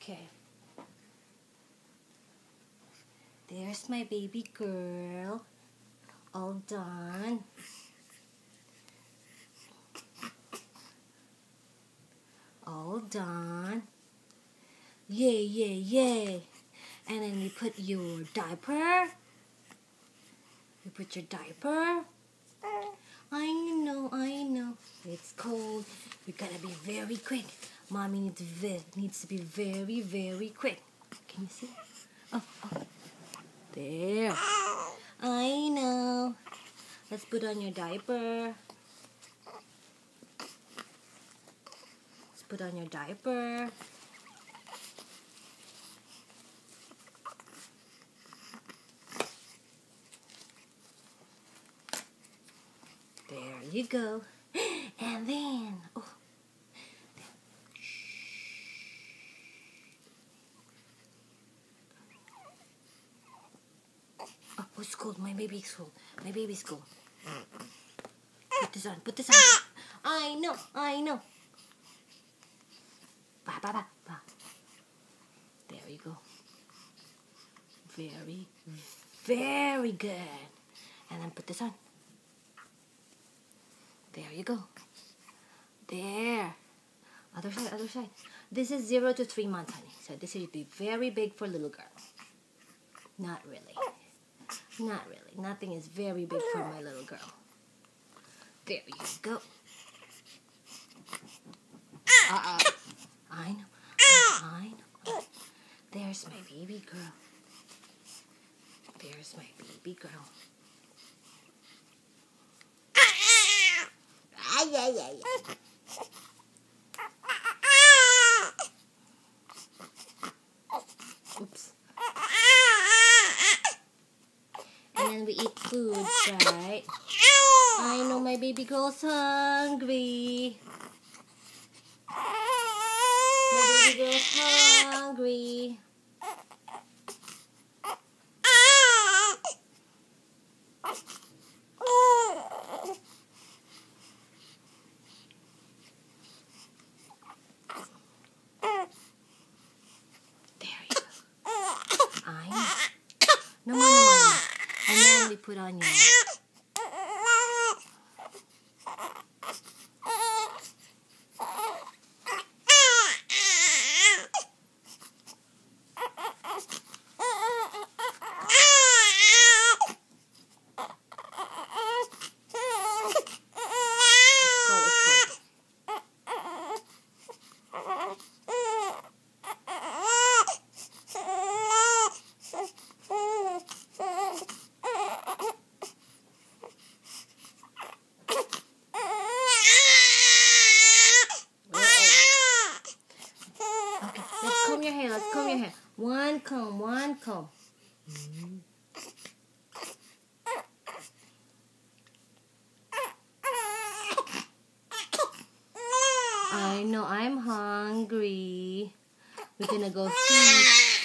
Okay. There's my baby girl. All done. All done. Yay, yay, yay. And then we put your diaper. You put your diaper. I know. It's cold. We gotta be very quick. Mommy needs to be very, very quick. Can you see? Oh. There. I know. Let's put on your diaper. Let's put on your diaper. There you go. And then, oh, it's cold. My baby's cold. Put this on. I know. Ba. There you go. Very, very good. And then put this on. There you go. There. Other side. This is 0 to 3 months, honey. So this should be very big for little girl. Not really. Nothing is very big for my little girl. There you go. I know. There's my baby girl. Oops. And then we eat food, right? I know my baby girl's hungry. My baby girl's hungry. No more. And then we put on your... Let's comb your hair. One comb. I know I'm hungry. We're gonna go feed.